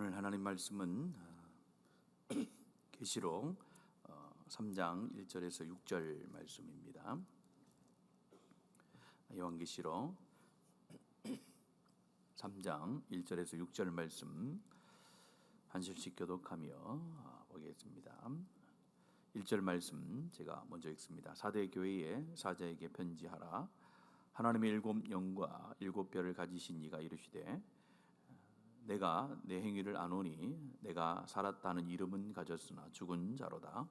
오늘 하나님 말씀은 계시록 3장 1절에서 6절 말씀입니다. 요한계시록 3장 1절에서 6절 말씀 한 절씩 교독하며 보겠습니다. 1절 말씀 제가 먼저 읽습니다. 사대 교회의 사자에게 편지하라. 하나님의 일곱 영과 일곱 별을 가지신 이가 이르시되 내가 내 행위를 아노니 내가 살았다는 이름은 가졌으나 죽은 자로다.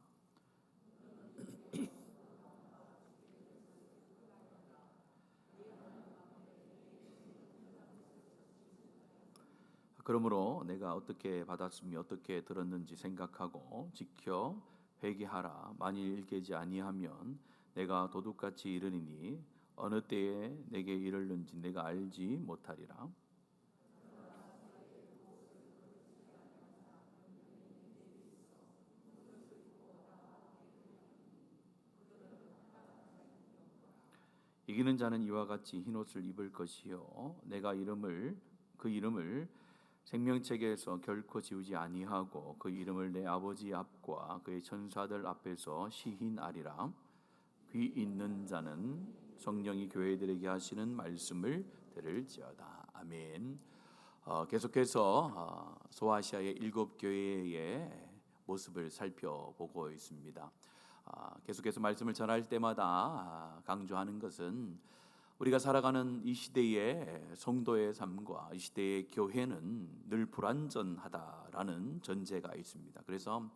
그러므로 내가 어떻게 받았으며 어떻게 들었는지 생각하고 지켜 회개하라. 만일 깨지 아니하면 내가 도둑같이 이르리니 어느 때에 내게 이르는지 내가 알지 못하리라. 이기는 자는 이와 같이 흰옷을 입을 것이요 내가 그 이름을 생명책에서 결코 지우지 아니하고 그 이름을 내 아버지 앞과 그의 천사들 앞에서 시인하리라. 귀 있는 자는 성령이 교회들에게 하시는 말씀을 들을지어다. 아멘. 계속해서 소아시아의 일곱 교회의 모습을 살펴보고 있습니다. 계속해서 말씀을 전할 때마다 강조하는 것은 우리가 살아가는 이 시대의 성도의 삶과 이 시대의 교회는 늘 불완전하다라는 전제가 있습니다. 그래서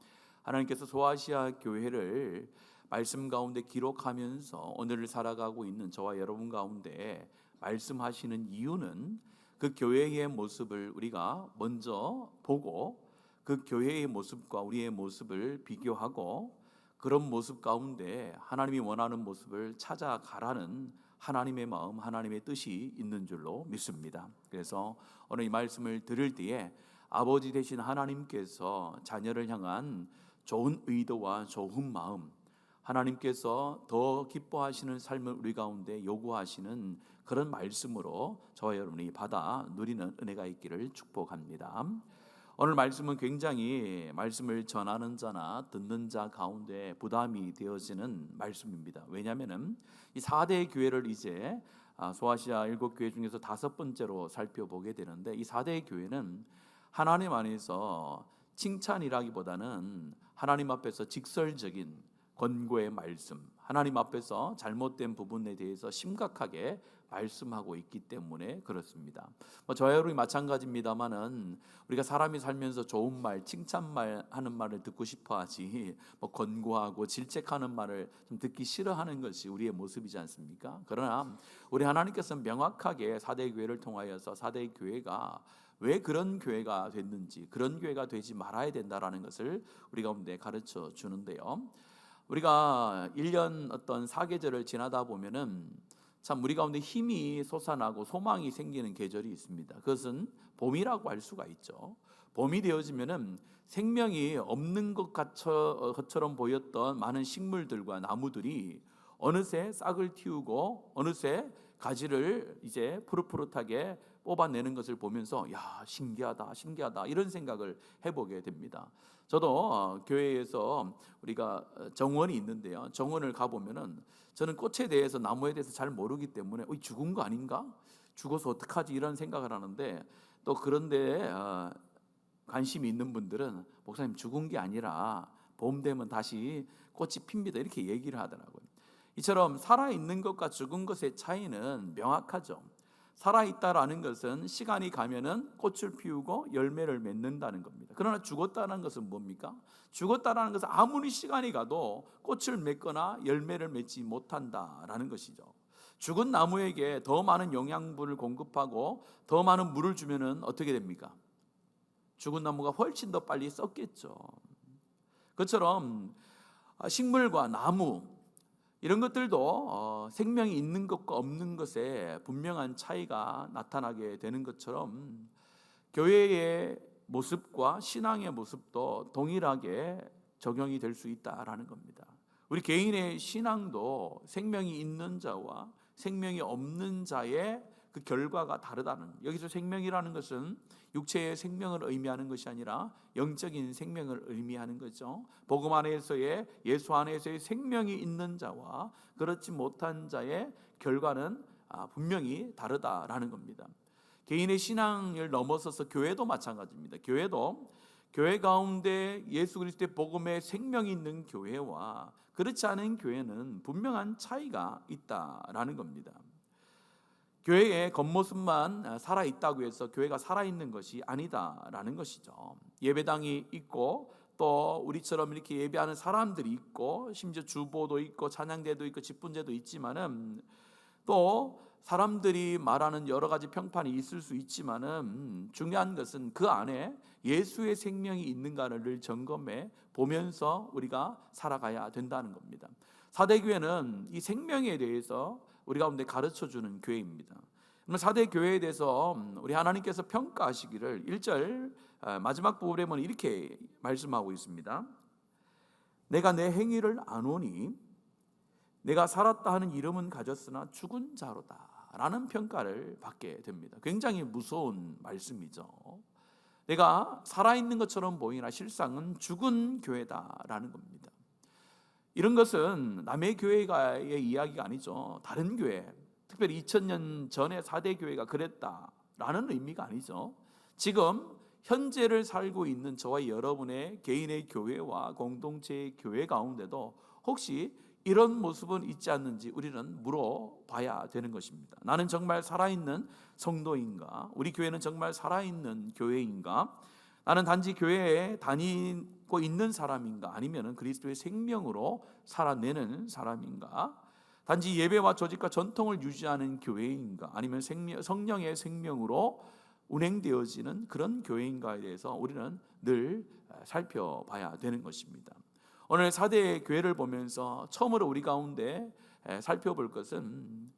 하나님께서 소아시아 교회를 말씀 가운데 기록하면서 오늘을 살아가고 있는 저와 여러분 가운데 말씀하시는 이유는 그 교회의 모습을 우리가 먼저 보고 그 교회의 모습과 우리의 모습을 비교하고 그런 모습 가운데 하나님이 원하는 모습을 찾아가라는 하나님의 마음, 하나님의 뜻이 있는 줄로 믿습니다. 그래서 오늘 이 말씀을 들을 때에 아버지 되신 하나님께서 자녀를 향한 좋은 의도와 좋은 마음, 하나님께서 더 기뻐하시는 삶을 우리 가운데 요구하시는 그런 말씀으로 저와 여러분이 받아 누리는 은혜가 있기를 축복합니다. 오늘 말씀은 굉장히 말씀을 전하는 자나 듣는 자 가운데 부담이 되어지는 말씀입니다. 왜냐하면 이 4대 교회를 이제 소아시아 7교회 중에서 5번째로 살펴보게 되는데 이 4대 교회는 하나님 안에서 칭찬이라기보다는 하나님 앞에서 직설적인 권고의 말씀, 하나님 앞에서 잘못된 부분에 대해서 심각하게 말씀하고 있기 때문에 그렇습니다. 저와 여러분이 마찬가지입니다만은 우리가 사람이 살면서 좋은 말, 칭찬말 하는 말을 듣고 싶어하지 권고하고 질책하는 말을 좀 듣기 싫어하는 것이 우리의 모습이지 않습니까? 그러나 우리 하나님께서는 명확하게 4대 교회를 통하여서 4대 교회가 왜 그런 교회가 됐는지, 그런 교회가 되지 말아야 된다라는 것을 우리 가운데 가르쳐 주는데요. 우리가 1년 어떤 사계절을 지나다 보면은 참 우리 가운데 힘이 솟아나고 소망이 생기는 계절이 있습니다. 그것은 봄이라고 할 수가 있죠. 봄이 되어지면은 생명이 없는 것처럼 보였던 많은 식물들과 나무들이 어느새 싹을 틔우고 어느새 가지를 이제 푸릇푸릇하게 뽑아내는 것을 보면서 야, 신기하다 이런 생각을 해보게 됩니다. 저도 교회에서 우리가 정원이 있는데요, 정원을 가보면은 저는 꽃에 대해서, 나무에 대해서 잘 모르기 때문에 죽은 거 아닌가? 죽어서 어떡하지? 이런 생각을 하는데, 또 그런데 관심이 있는 분들은 목사님, 죽은 게 아니라 봄 되면 다시 꽃이 핍니다, 이렇게 얘기를 하더라고요. 이처럼 살아있는 것과 죽은 것의 차이는 명확하죠. 살아있다라는 것은 시간이 가면은 꽃을 피우고 열매를 맺는다는 겁니다. 그러나 죽었다는 것은 뭡니까? 죽었다라는 것은 아무리 시간이 가도 꽃을 맺거나 열매를 맺지 못한다라는 것이죠. 죽은 나무에게 더 많은 영양분을 공급하고 더 많은 물을 주면은 어떻게 됩니까? 죽은 나무가 훨씬 더 빨리 썩겠죠. 그처럼 식물과 나무, 이런 것들도 생명이 있는 것과 없는 것에 분명한 차이가 나타나게 되는 것처럼 교회의 모습과 신앙의 모습도 동일하게 적용이 될 수 있다라는 겁니다. 우리 개인의 신앙도 생명이 있는 자와 생명이 없는 자의 그 결과가 다르다는, 여기서 생명이라는 것은 육체의 생명을 의미하는 것이 아니라 영적인 생명을 의미하는 거죠. 복음 안에서의, 예수 안에서의 생명이 있는 자와 그렇지 못한 자의 결과는 분명히 다르다라는 겁니다. 개인의 신앙을 넘어서서 교회도 마찬가지입니다. 교회 가운데 예수 그리스도의 복음의 생명이 있는 교회와 그렇지 않은 교회는 분명한 차이가 있다라는 겁니다. 교회의 겉모습만 살아있다고 해서 교회가 살아있는 것이 아니다라는 것이죠. 예배당이 있고 또 우리처럼 이렇게 예배하는 사람들이 있고 심지어 주보도 있고 찬양대도 있고 직분제도 있지만은 또 사람들이 말하는 여러 가지 평판이 있을 수 있지만은 중요한 것은 그 안에 예수의 생명이 있는가를 늘 점검해 보면서 우리가 살아가야 된다는 겁니다. 사대교회는 이 생명에 대해서 우리 가운데 가르쳐주는 교회입니다. 사대 교회에 대해서 우리 하나님께서 평가하시기를 1절 마지막 부분에 보면 이렇게 말씀하고 있습니다. 내가 내 행위를 아노니 내가 살았다 하는 이름은 가졌으나 죽은 자로다 라는 평가를 받게 됩니다. 굉장히 무서운 말씀이죠. 내가 살아있는 것처럼 보이나 실상은 죽은 교회다라는 겁니다. 이런 것은 남의 교회의 이야기가 아니죠. 다른 교회, 특별히 2000년 전에 4대 교회가 그랬다라는 의미가 아니죠. 지금 현재를 살고 있는 저와 여러분의 개인의 교회와 공동체의 교회 가운데도 혹시 이런 모습은 있지 않는지 우리는 물어봐야 되는 것입니다. 나는 정말 살아있는 성도인가? 우리 교회는 정말 살아있는 교회인가? 나는 단지 교회에 다니고 있는 사람인가? 아니면 그리스도의 생명으로 살아내는 사람인가? 단지 예배와 조직과 전통을 유지하는 교회인가? 아니면 성령의 생명으로 운행되어지는 그런 교회인가에 대해서 우리는 늘 살펴봐야 되는 것입니다. 오늘 4대 교회를 보면서 처음으로 우리 가운데 살펴볼 것은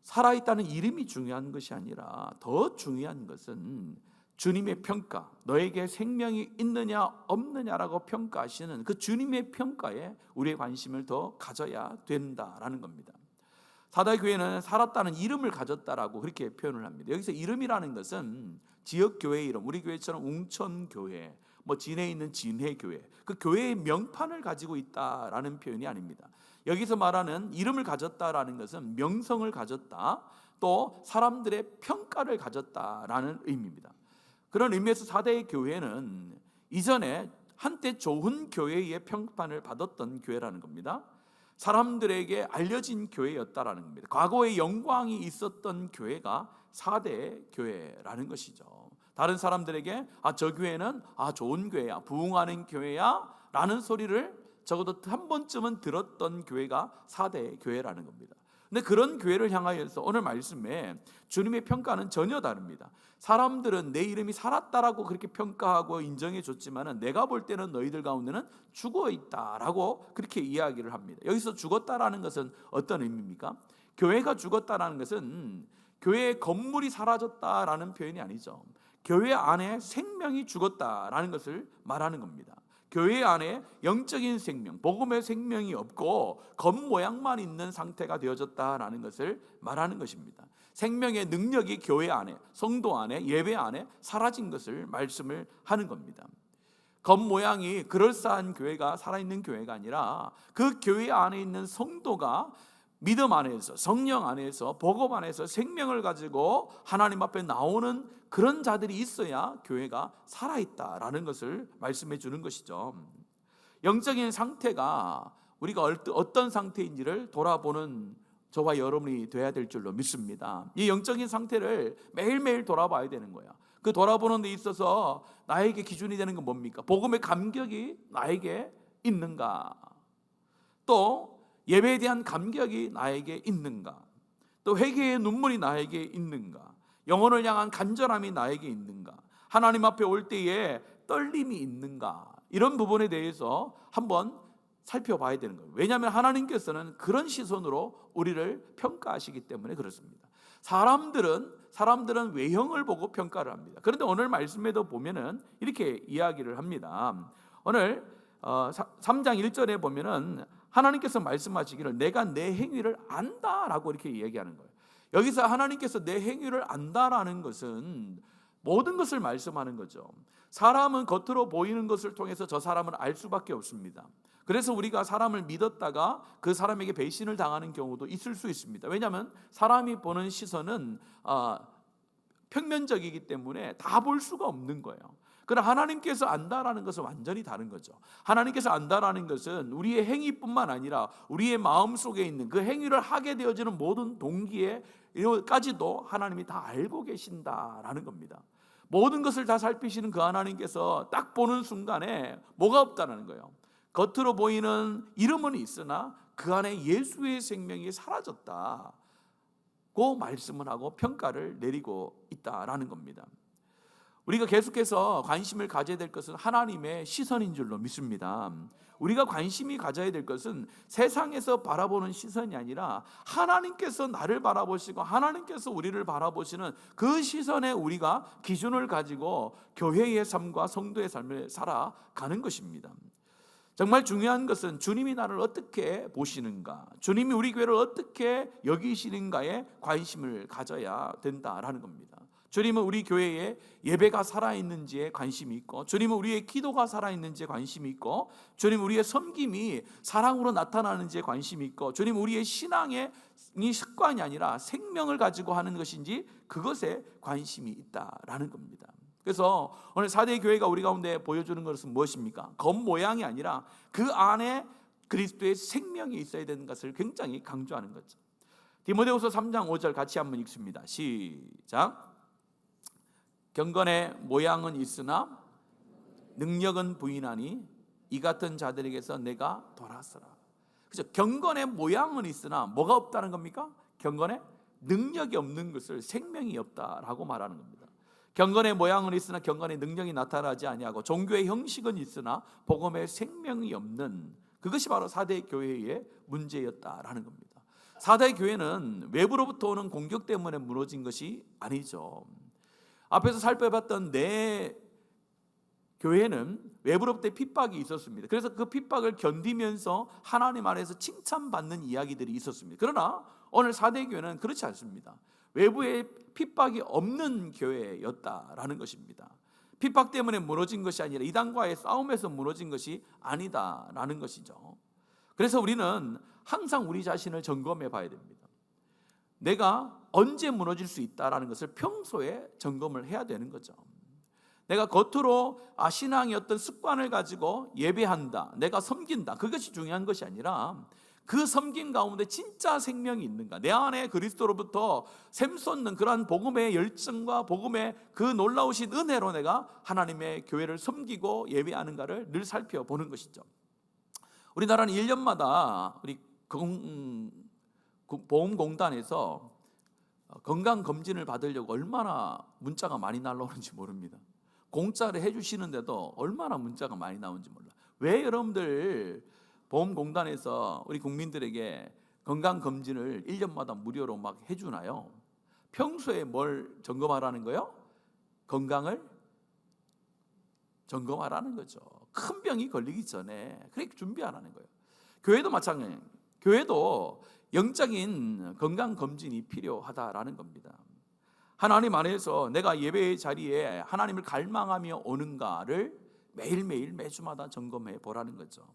살아있다는 이름이 중요한 것이 아니라 더 중요한 것은 주님의 평가, 너에게 생명이 있느냐 없느냐라고 평가하시는 그 주님의 평가에 우리의 관심을 더 가져야 된다라는 겁니다. 사대교회는 살았다는 이름을 가졌다라고 그렇게 표현을 합니다. 여기서 이름이라는 것은 지역교회 이름, 우리 교회처럼 웅천교회, 진해에 있는 진해교회, 그 교회의 명판을 가지고 있다라는 표현이 아닙니다. 여기서 말하는 이름을 가졌다라는 것은 명성을 가졌다, 또 사람들의 평가를 가졌다라는 의미입니다. 그런 의미에서 4대 교회는 이전에 한때 좋은 교회의 평판을 받았던 교회라는 겁니다. 사람들에게 알려진 교회였다라는 겁니다. 과거에 영광이 있었던 교회가 4대 교회라는 것이죠. 다른 사람들에게 저 교회는 좋은 교회야, 부흥하는 교회야 라는 소리를 적어도 한 번쯤은 들었던 교회가 4대 교회라는 겁니다. 근데 그런 교회를 향하여서 오늘 말씀에 주님의 평가는 전혀 다릅니다. 사람들은 내 이름이 살았다라고 그렇게 평가하고 인정해 줬지만 내가 볼 때는 너희들 가운데는 죽어 있다라고 그렇게 이야기를 합니다. 여기서 죽었다라는 것은 어떤 의미입니까? 교회가 죽었다라는 것은 교회의 건물이 사라졌다라는 표현이 아니죠. 교회 안에 생명이 죽었다라는 것을 말하는 겁니다. 교회 안에 영적인 생명, 복음의 생명이 없고 겉모양만 있는 상태가 되어졌다라는 것을 말하는 것입니다. 생명의 능력이 교회 안에, 성도 안에, 예배 안에 사라진 것을 말씀을 하는 겁니다. 겉모양이 그럴싸한 교회가 살아있는 교회가 아니라 그 교회 안에 있는 성도가 믿음 안에서, 성령 안에서, 복음 안에서 생명을 가지고 하나님 앞에 나오는 그런 자들이 있어야 교회가 살아있다라는 것을 말씀해 주는 것이죠. 영적인 상태가 우리가 어떤 상태인지를 돌아보는 저와 여러분이 돼야 될 줄로 믿습니다. 이 영적인 상태를 매일매일 돌아봐야 되는 거야. 그 돌아보는 데 있어서 나에게 기준이 되는 건 뭡니까? 복음의 감격이 나에게 있는가? 또 예배에 대한 감격이 나에게 있는가? 또 회개의 눈물이 나에게 있는가? 영혼을 향한 간절함이 나에게 있는가? 하나님 앞에 올 때에 떨림이 있는가? 이런 부분에 대해서 한번 살펴봐야 되는 거예요. 왜냐하면 하나님께서는 그런 시선으로 우리를 평가하시기 때문에 그렇습니다. 사람들은 외형을 보고 평가를 합니다. 그런데 오늘 말씀에도 보면은 이렇게 이야기를 합니다. 오늘 3장 1절에 보면은 하나님께서 말씀하시기를 내가 내 행위를 안다라고 이렇게 얘기하는 거예요. 여기서 하나님께서 내 행위를 안다라는 것은 모든 것을 말씀하는 거죠. 사람은 겉으로 보이는 것을 통해서 저 사람을 알 수밖에 없습니다. 그래서 우리가 사람을 믿었다가 그 사람에게 배신을 당하는 경우도 있을 수 있습니다. 왜냐하면 사람이 보는 시선은 평면적이기 때문에 다 볼 수가 없는 거예요. 그러나 하나님께서 안다라는 것은 완전히 다른 거죠. 하나님께서 안다라는 것은 우리의 행위뿐만 아니라 우리의 마음속에 있는 그 행위를 하게 되어지는 모든 동기에까지도 하나님이 다 알고 계신다라는 겁니다. 모든 것을 다 살피시는 그 하나님께서 딱 보는 순간에 뭐가 없다는 거예요. 겉으로 보이는 이름은 있으나 그 안에 예수의 생명이 사라졌다, 그 말씀을 하고 평가를 내리고 있다라는 겁니다. 우리가 계속해서 관심을 가져야 될 것은 하나님의 시선인 줄로 믿습니다. 우리가 관심이 가져야 될 것은 세상에서 바라보는 시선이 아니라 하나님께서 나를 바라보시고 하나님께서 우리를 바라보시는 그 시선에 우리가 기준을 가지고 교회의 삶과 성도의 삶을 살아가는 것입니다. 정말 중요한 것은 주님이 나를 어떻게 보시는가, 주님이 우리 교회를 어떻게 여기시는가에 관심을 가져야 된다라는 겁니다. 주님은 우리 교회에 예배가 살아있는지에 관심이 있고, 주님은 우리의 기도가 살아있는지에 관심이 있고, 주님은 우리의 섬김이 사랑으로 나타나는지에 관심이 있고, 주님은 우리의 신앙의 습관이 아니라 생명을 가지고 하는 것인지 그것에 관심이 있다라는 겁니다. 그래서 오늘 4대 교회가 우리 가운데 보여주는 것은 무엇입니까? 겉모양이 아니라 그 안에 그리스도의 생명이 있어야 되는 것을 굉장히 강조하는 거죠. 디모데후서 3장 5절 같이 한번 읽습니다. 시작. 경건의 모양은 있으나 능력은 부인하니 이 같은 자들에게서 내가 돌아서라. 그죠? 경건의 모양은 있으나 뭐가 없다는 겁니까? 경건의 능력이 없는 것을 생명이 없다라고 말하는 겁니다. 경건의 모양은 있으나 경건의 능력이 나타나지 아니하고 종교의 형식은 있으나 복음의 생명이 없는, 그것이 바로 4대 교회의 문제였다라는 겁니다. 4대 교회는 외부로부터 오는 공격 때문에 무너진 것이 아니죠. 앞에서 살펴봤던 네 교회는 외부로부터 핍박이 있었습니다. 그래서 그 핍박을 견디면서 하나님 안에서 칭찬받는 이야기들이 있었습니다. 그러나 오늘 4대 교회는 그렇지 않습니다. 외부에 핍박이 없는 교회였다라는 것입니다. 핍박 때문에 무너진 것이 아니라 이단과의 싸움에서 무너진 것이 아니다라는 것이죠. 그래서 우리는 항상 우리 자신을 점검해 봐야 됩니다. 내가 언제 무너질 수 있다라는 것을 평소에 점검을 해야 되는 거죠. 내가 겉으로 신앙의 어떤 습관을 가지고 예배한다, 내가 섬긴다, 그것이 중요한 것이 아니라 그 섬김 가운데 진짜 생명이 있는가, 내 안에 그리스도로부터 샘솟는 그러한 복음의 열정과 복음의 그 놀라우신 은혜로 내가 하나님의 교회를 섬기고 예배하는가를 늘 살펴보는 것이죠. 우리나라는 1년마다 우리 보험공단에서 건강검진을 받으려고 얼마나 문자가 많이 날라오는지 모릅니다. 공짜로 해주시는데도 얼마나 문자가 많이 나오는지 몰라. 왜 여러분들 보험공단에서 우리 국민들에게 건강검진을 1년마다 무료로 막 해주나요? 평소에 뭘 점검하라는 거요? 건강을 점검하라는 거죠. 큰 병이 걸리기 전에 그렇게 준비하라는 거예요. 교회도 마찬가지예요. 교회도 영적인 건강검진이 필요하다라는 겁니다. 하나님 안에서 내가 예배의 자리에 하나님을 갈망하며 오는가를 매일매일 매주마다 점검해 보라는 거죠.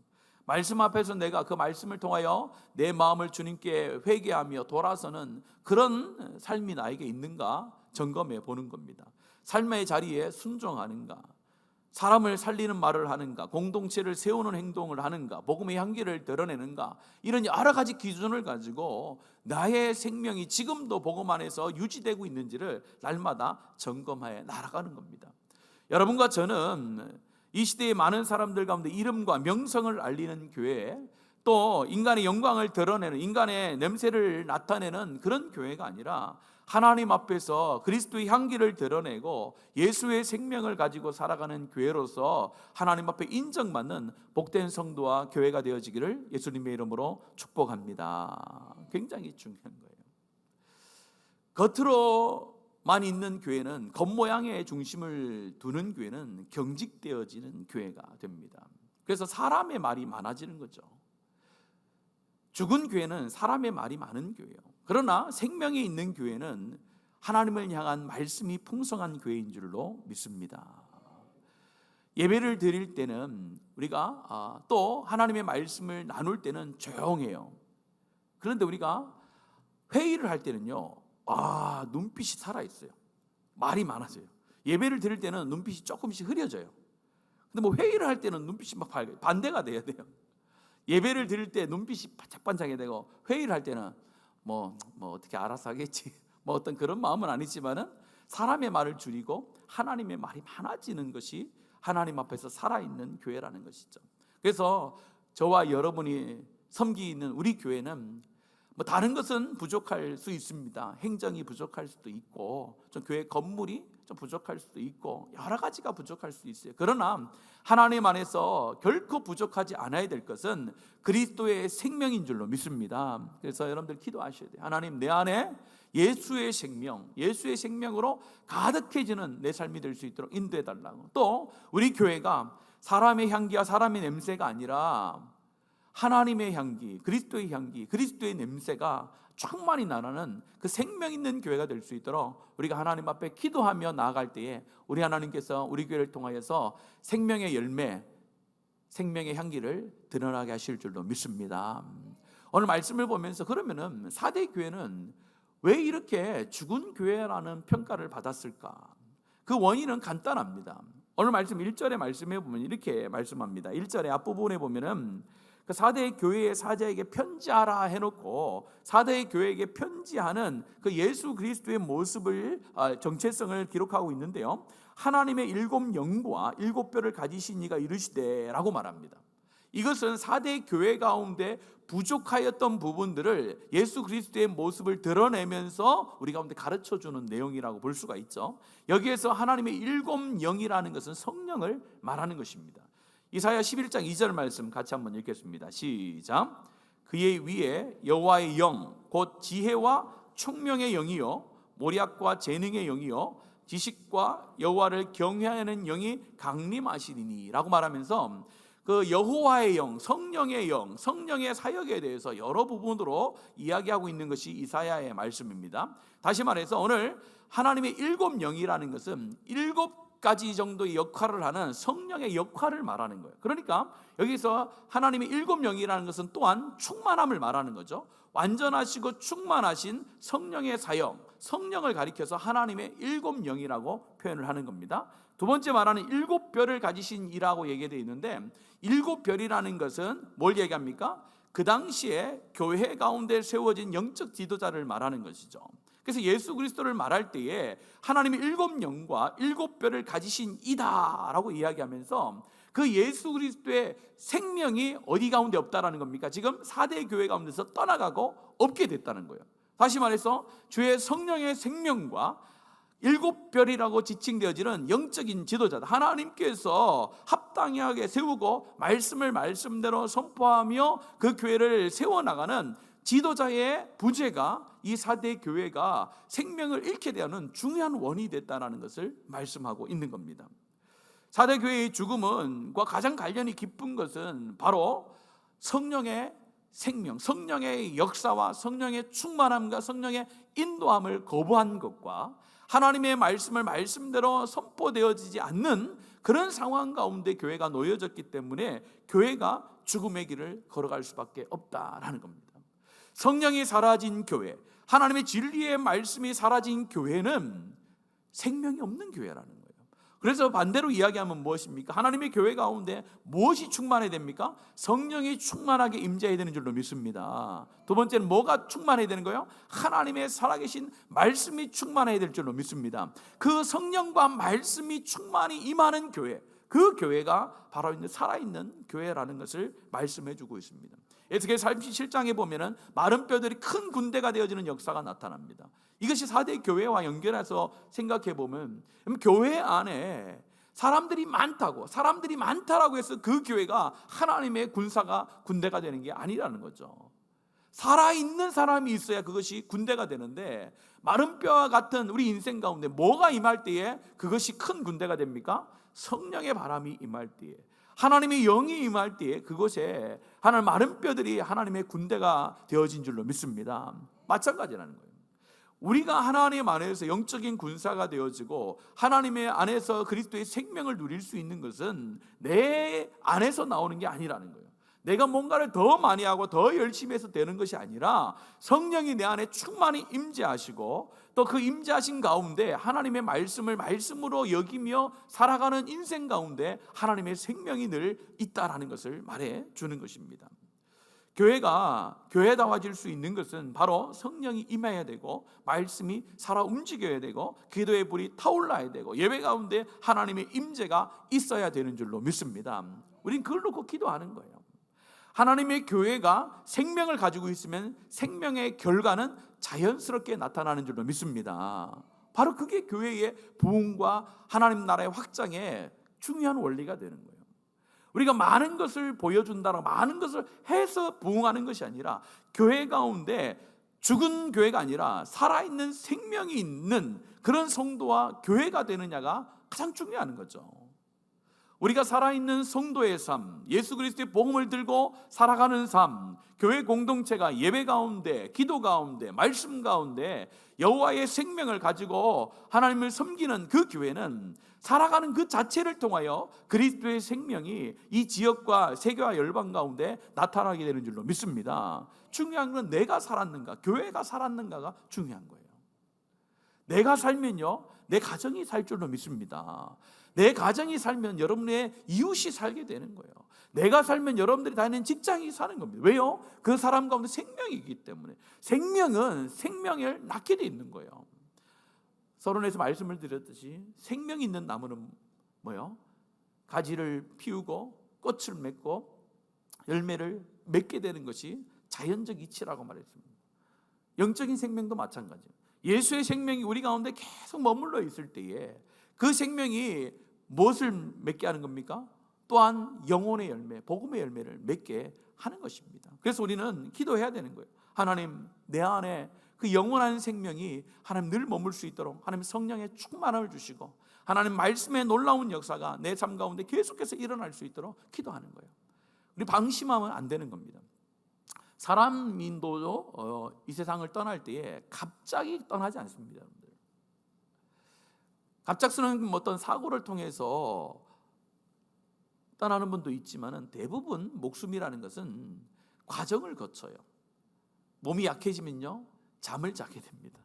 말씀 앞에서 내가 그 말씀을 통하여 내 마음을 주님께 회개하며 돌아서는 그런 삶이 나에게 있는가 점검해 보는 겁니다. 삶의 자리에 순종하는가, 사람을 살리는 말을 하는가, 공동체를 세우는 행동을 하는가, 복음의 향기를 드러내는가, 이런 여러 가지 기준을 가지고 나의 생명이 지금도 복음 안에서 유지되고 있는지를 날마다 점검해 나아가는 겁니다. 여러분과 저는 이 시대의 많은 사람들 가운데 이름과 명성을 알리는 교회, 또 인간의 영광을 드러내는, 인간의 냄새를 나타내는 그런 교회가 아니라 하나님 앞에서 그리스도의 향기를 드러내고 예수의 생명을 가지고 살아가는 교회로서 하나님 앞에 인정받는 복된 성도와 교회가 되어지기를 예수님의 이름으로 축복합니다. 굉장히 중요한 거예요. 겉으로만 있는 교회는, 겉모양의 중심을 두는 교회는 경직되어지는 교회가 됩니다. 그래서 사람의 말이 많아지는 거죠. 죽은 교회는 사람의 말이 많은 교회예요. 그러나 생명이 있는 교회는 하나님을 향한 말씀이 풍성한 교회인 줄로 믿습니다. 예배를 드릴 때는 우리가 또 하나님의 말씀을 나눌 때는 조용해요. 그런데 우리가 회의를 할 때는요, 눈빛이 살아있어요. 말이 많아져요. 예배를 드릴 때는 눈빛이 조금씩 흐려져요. 근데 뭐 회의를 할 때는 눈빛이 막 밝아요. 반대가 돼야 돼요. 예배를 드릴 때 눈빛이 반짝반짝해야 되고, 회의를 할 때는 뭐 어떻게 알아서 하겠지, 뭐 어떤 그런 마음은 아니지만은 사람의 말을 줄이고 하나님의 말이 많아지는 것이 하나님 앞에서 살아있는 교회라는 것이죠. 그래서 저와 여러분이 섬기는 우리 교회는 뭐 다른 것은 부족할 수 있습니다. 행정이 부족할 수도 있고, 좀 교회 건물이 좀 부족할 수도 있고, 여러 가지가 부족할 수 있어요. 그러나 하나님 안에서 결코 부족하지 않아야 될 것은 그리스도의 생명인 줄로 믿습니다. 그래서 여러분들 기도하셔야 돼요. 하나님, 내 안에 예수의 생명, 예수의 생명으로 가득해지는 내 삶이 될 수 있도록 인도해 달라고. 또 우리 교회가 사람의 향기와 사람의 냄새가 아니라 하나님의 향기, 그리스도의 향기, 그리스도의 냄새가 충만히 나는 그 생명 있는 교회가 될 수 있도록 우리가 하나님 앞에 기도하며 나아갈 때에 우리 하나님께서 우리 교회를 통하여서 생명의 열매, 생명의 향기를 드러나게 하실 줄로 믿습니다. 오늘 말씀을 보면서 그러면은 4대 교회는 왜 이렇게 죽은 교회라는 평가를 받았을까? 그 원인은 간단합니다. 오늘 말씀 1절의 말씀에 보면 이렇게 말씀합니다. 1절의 앞부분에 보면은 그 4대 교회의 사자에게 편지하라 해놓고 4대 교회에게 편지하는 그 예수 그리스도의 모습을, 정체성을 기록하고 있는데요, 하나님의 7 영과 7 뼈를 가지신 이가 이르시되 라고 말합니다. 이것은 4대 교회 가운데 부족하였던 부분들을 예수 그리스도의 모습을 드러내면서 우리 가운데 가르쳐주는 내용이라고 볼 수가 있죠. 여기에서 하나님의 7 영이라는 것은 성령을 말하는 것입니다. 이사야 11장 2절 말씀 같이 한번 읽겠습니다. 시작. 그의 위에 여호와의 영, 곧 지혜와 총명의 영이요 모략과 재능의 영이요 지식과 여호와를 경외하는 영이 강림하시리니 라고 말하면서 그 여호와의 영, 성령의 영, 성령의 사역에 대해서 여러 부분으로 이야기하고 있는 것이 이사야의 말씀입니다. 다시 말해서 오늘 하나님의 7 영이라는 것은 7가지 정도의 역할을 하는 성령의 역할을 말하는 거예요. 그러니까 여기서 하나님의 7 영이라는 것은 또한 충만함을 말하는 거죠. 완전하시고 충만하신 성령의 사역, 성령을 가리켜서 하나님의 7 영이라고 표현을 하는 겁니다. 두 번째 말하는 7 별을 가지신 이라고 얘기되어 있는데, 7 별이라는 것은 뭘 얘기합니까? 그 당시에 교회 가운데 세워진 영적 지도자를 말하는 것이죠. 그래서 예수 그리스도를 말할 때에 하나님의 7 영과 7 별을 가지신 이다 라고 이야기하면서 그 예수 그리스도의 생명이 어디 가운데 없다라는 겁니까? 지금 4대 교회 가운데서 떠나가고 없게 됐다는 거예요. 다시 말해서 주의 성령의 생명과 7 별이라고 지칭되어지는 영적인 지도자다, 하나님께서 합당하게 세우고 말씀을 말씀대로 선포하며 그 교회를 세워나가는 지도자의 부재가 이 4대 교회가 생명을 잃게 되는 중요한 원인이 됐다는 것을 말씀하고 있는 겁니다. 4대 교회의 죽음과 가장 관련이 깊은 것은 바로 성령의 생명, 성령의 역사와 성령의 충만함과 성령의 인도함을 거부한 것과 하나님의 말씀을 말씀대로 선포되어지지 않는 그런 상황 가운데 교회가 놓여졌기 때문에 교회가 죽음의 길을 걸어갈 수밖에 없다라는 겁니다. 성령이 사라진 교회, 하나님의 진리의 말씀이 사라진 교회는 생명이 없는 교회라는 거예요. 그래서 반대로 이야기하면 무엇입니까? 하나님의 교회 가운데 무엇이 충만해야 됩니까? 성령이 충만하게 임재해야 되는 줄로 믿습니다. 두 번째는 뭐가 충만해야 되는 거예요? 하나님의 살아계신 말씀이 충만해야 될 줄로 믿습니다. 그 성령과 말씀이 충만히 임하는 교회, 그 교회가 바로 있는 살아있는 교회라는 것을 말씀해 주고 있습니다. 에스겔 37장에 보면은 마른 뼈들이 큰 군대가 되어지는 역사가 나타납니다. 이것이 4대 교회와 연결해서 생각해 보면, 교회 안에 사람들이 많다라고 해서 그 교회가 하나님의 군대가 되는 게 아니라는 거죠. 살아있는 사람이 있어야 그것이 군대가 되는데, 마른 뼈와 같은 우리 인생 가운데 뭐가 임할 때에 그것이 큰 군대가 됩니까? 성령의 바람이 임할 때에, 하나님의 영이 임할 때에 그곳에 하나님 마른 뼈들이 하나님의 군대가 되어진 줄로 믿습니다. 마찬가지라는 거예요. 우리가 하나님 안에서 영적인 군사가 되어지고 하나님의 안에서 그리스도의 생명을 누릴 수 있는 것은 내 안에서 나오는 게 아니라는 거예요. 내가 뭔가를 더 많이 하고 더 열심히 해서 되는 것이 아니라 성령이 내 안에 충만히 임재하시고 또 그 임재하신 가운데 하나님의 말씀을 말씀으로 여기며 살아가는 인생 가운데 하나님의 생명이 늘 있다라는 것을 말해 주는 것입니다. 교회가 교회다워질 수 있는 것은 바로 성령이 임해야 되고 말씀이 살아 움직여야 되고 기도의 불이 타올라야 되고 예배 가운데 하나님의 임재가 있어야 되는 줄로 믿습니다. 우린 그걸 놓고 기도하는 거예요. 하나님의 교회가 생명을 가지고 있으면 생명의 결과는 자연스럽게 나타나는 줄로 믿습니다. 바로 그게 교회의 부흥과 하나님 나라의 확장의 중요한 원리가 되는 거예요. 우리가 많은 것을 보여준다라 많은 것을 해서 부흥하는 것이 아니라 교회 가운데 죽은 교회가 아니라 살아있는 생명이 있는 그런 성도와 교회가 되느냐가 가장 중요한 거죠. 우리가 살아있는 성도의 삶, 예수 그리스도의 복음을 들고 살아가는 삶, 교회 공동체가 예배 가운데, 기도 가운데, 말씀 가운데 여호와의 생명을 가지고 하나님을 섬기는 그 교회는 살아가는 그 자체를 통하여 그리스도의 생명이 이 지역과 세계와 열방 가운데 나타나게 되는 줄로 믿습니다. 중요한 건 내가 살았는가, 교회가 살았는가가 중요한 거예요. 내가 살면요, 내 가정이 살 줄로 믿습니다. 내 가정이 살면 여러분의 이웃이 살게 되는 거예요. 내가 살면 여러분들이 다니는 직장이 사는 겁니다. 왜요? 그 사람 가운데 생명이 있기 때문에. 생명은 생명을 낳게 돼 있는 거예요. 서론에서 말씀을 드렸듯이 생명이 있는 나무는 뭐예요? 가지를 피우고 꽃을 맺고 열매를 맺게 되는 것이 자연적 이치라고 말했습니다. 영적인 생명도 마찬가지예요. 예수의 생명이 우리 가운데 계속 머물러 있을 때에 그 생명이 무엇을 맺게 하는 겁니까? 또한 영혼의 열매, 복음의 열매를 맺게 하는 것입니다. 그래서 우리는 기도해야 되는 거예요. 하나님, 내 안에 그 영원한 생명이 하나님 늘 머물 수 있도록 하나님 성령의 충만함을 주시고 하나님 말씀의 놀라운 역사가 내 삶 가운데 계속해서 일어날 수 있도록 기도하는 거예요. 우리 방심하면 안 되는 겁니다. 사람인도 이 세상을 떠날 때에 갑자기 떠나지 않습니다. 여러분들. 갑작스러운 어떤 사고를 통해서 떠나는 분도 있지만 대부분 목숨이라는 것은 과정을 거쳐요. 몸이 약해지면요 잠을 자게 됩니다.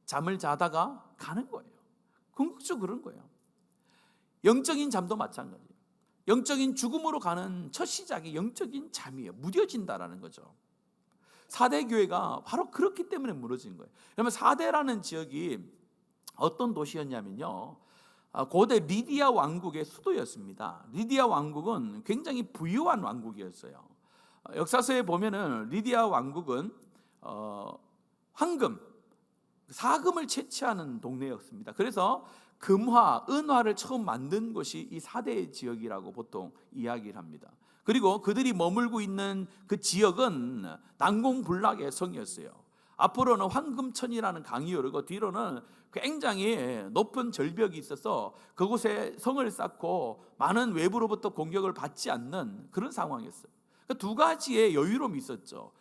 잠을 자다가 가는 거예요. 궁극적으로 그런 거예요. 영적인 잠도 마찬가지예요. 영적인 죽음으로 가는 첫 시작이 영적인 잠이에요. 무뎌진다라는 거죠. 4대 교회가 바로 그렇기 때문에 무너진 거예요. 그러면 4대라는 지역이 어떤 도시였냐면요, 고대 리디아 왕국의 수도였습니다. 리디아 왕국은 굉장히 부유한 왕국이었어요. 역사서에 보면은 리디아 왕국은 황금, 사금을 채취하는 동네였습니다. 그래서 금화, 은화를 처음 만든 곳이 이 4대 지역이라고 보통 이야기를 합니다. 그리고 그들이 머물고 있는 그 지역은 난공불락의 성이었어요. 앞으로는 황금천이라는 강이 흐르고 뒤로는 굉장히 높은 절벽이 있어서 그곳에 성을 쌓고 많은 외부로부터 공격을 받지 않는 그런 상황이었어요. 그러니까 두 가지의 여유로움이 있었죠.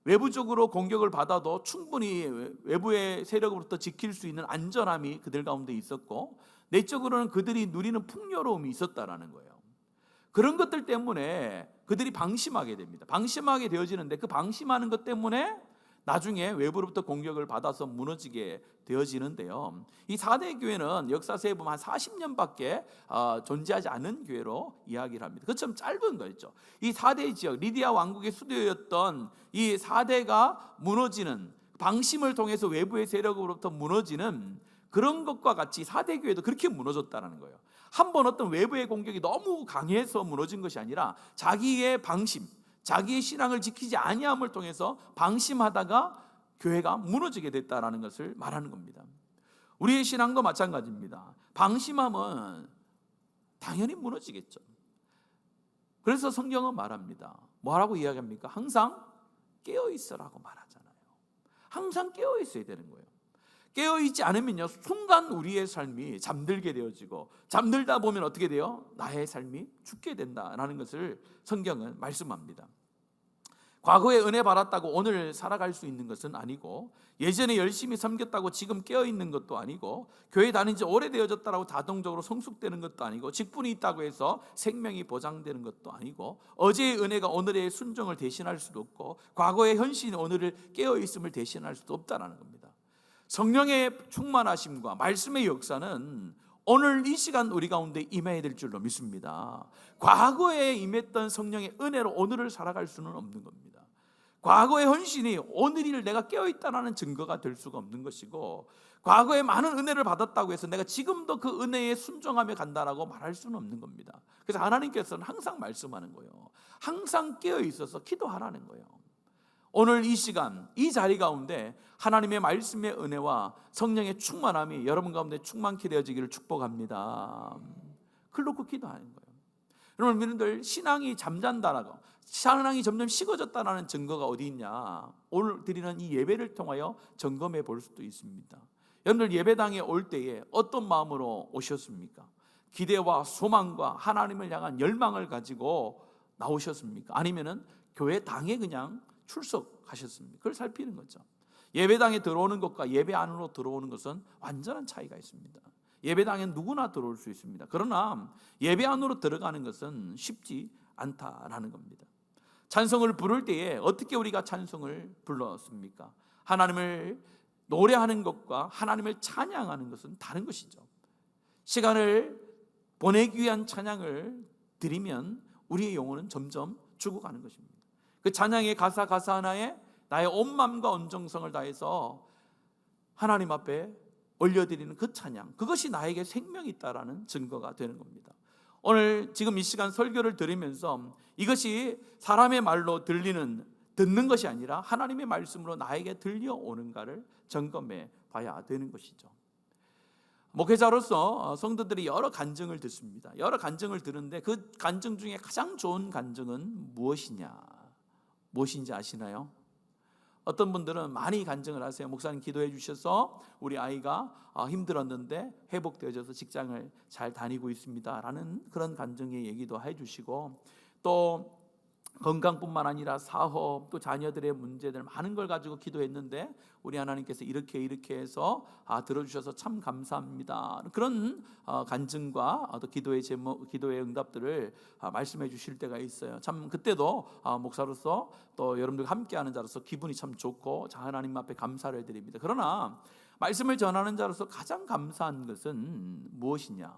외부적으로 공격을 받아도 충분히 외부의 세력으로부터 지킬 수 있는 안전함이 그들 가운데 있었고, 내적으로는 그들이 누리는 풍요로움이 있었다라는 거예요. 그런 것들 때문에 그들이 방심하게 됩니다. 방심하게 되어지는데 그 방심하는 것 때문에 나중에 외부로부터 공격을 받아서 무너지게 되어지는데요. 이 4대 교회는 역사서에 보면 한 40년밖에 존재하지 않은 교회로 이야기를 합니다. 그처럼 짧은 거였죠. 이 4대 지역, 리디아 왕국의 수도였던 이 4대가 무너지는, 방심을 통해서 외부의 세력으로부터 무너지는 그런 것과 같이 4대 교회도 그렇게 무너졌다는 거예요. 한 번 어떤 외부의 공격이 너무 강해서 무너진 것이 아니라 자기의 방심, 자기의 신앙을 지키지 아니함을 통해서 방심하다가 교회가 무너지게 됐다라는 것을 말하는 겁니다. 우리의 신앙도 마찬가지입니다. 방심하면 당연히 무너지겠죠. 그래서 성경은 말합니다. 뭐라고 이야기합니까? 항상 깨어 있으라고 말하잖아요. 항상 깨어 있어야 되는 거예요. 깨어있지 않으면요 순간 우리의 삶이 잠들게 되어지고, 잠들다 보면 어떻게 돼요? 나의 삶이 죽게 된다라는 것을 성경은 말씀합니다. 과거에 은혜 받았다고 오늘 살아갈 수 있는 것은 아니고, 예전에 열심히 섬겼다고 지금 깨어있는 것도 아니고, 교회 다닌 지 오래되어졌다고 자동적으로 성숙되는 것도 아니고, 직분이 있다고 해서 생명이 보장되는 것도 아니고, 어제의 은혜가 오늘의 순종을 대신할 수도 없고, 과거의 헌신이 오늘을 깨어있음을 대신할 수도 없다는 겁니다. 성령의 충만하심과 말씀의 역사는 오늘 이 시간 우리 가운데 임해야 될 줄로 믿습니다. 과거에 임했던 성령의 은혜로 오늘을 살아갈 수는 없는 겁니다. 과거의 헌신이 오늘을 내가 깨어있다는 증거가 될 수가 없는 것이고, 과거에 많은 은혜를 받았다고 해서 내가 지금도 그 은혜에 순종하며 간다라고 말할 수는 없는 겁니다. 그래서 하나님께서는 항상 말씀하는 거예요. 항상 깨어있어서 기도하라는 거예요. 오늘 이 시간, 이 자리 가운데 하나님의 말씀의 은혜와 성령의 충만함이 여러분 가운데 충만케 되어지기를 축복합니다. 그걸 놓고 기도하는 거예요. 여러분, 여러분들 신앙이 잠잔다라고, 신앙이 점점 식어졌다는 증거가 어디 있냐? 오늘 드리는 이 예배를 통하여 점검해 볼 수도 있습니다. 여러분들 예배당에 올 때에 어떤 마음으로 오셨습니까? 기대와 소망과 하나님을 향한 열망을 가지고 나오셨습니까? 아니면은 교회 당에 그냥 출석하셨습니까? 그걸 살피는 거죠. 예배당에 들어오는 것과 예배 안으로 들어오는 것은 완전한 차이가 있습니다. 예배당에 누구나 들어올 수 있습니다. 그러나 예배 안으로 들어가는 것은 쉽지 않다라는 겁니다. 찬송을 부를 때에 어떻게 우리가 찬송을 불렀습니까? 하나님을 노래하는 것과 하나님을 찬양하는 것은 다른 것이죠. 시간을 보내기 위한 찬양을 드리면 우리의 영혼은 점점 죽어가는 것입니다. 그 찬양의 가사 하나에 나의 온 마음과 온 정성을 다해서 하나님 앞에 올려드리는 그 찬양, 그것이 나에게 생명이 있다라는 증거가 되는 겁니다. 오늘 지금 이 시간 설교를 들으면서 이것이 사람의 말로 듣는 것이 아니라 하나님의 말씀으로 나에게 들려오는가를 점검해 봐야 되는 것이죠. 목회자로서 성도들이 여러 간증을 듣습니다. 여러 간증을 듣는데 그 간증 중에 가장 좋은 간증은 무엇인지 아시나요? 어떤 분들은 많이 간증을 하세요. 목사님 기도해 주셔서 우리 아이가 힘들었는데 회복되어져서 직장을 잘 다니고 있습니다 라는 그런 간증의 얘기도 해주시고, 또 건강뿐만 아니라 사업, 또 자녀들의 문제들 많은 걸 가지고 기도했는데 우리 하나님께서 이렇게 해서 들어주셔서 참 감사합니다, 그런 간증과 또 기도의 제목, 기도의 응답들을 말씀해 주실 때가 있어요. 참 그때도 목사로서 또 여러분들과 함께하는 자로서 기분이 참 좋고 하나님 앞에 감사를 드립니다. 그러나 말씀을 전하는 자로서 가장 감사한 것은 무엇이냐?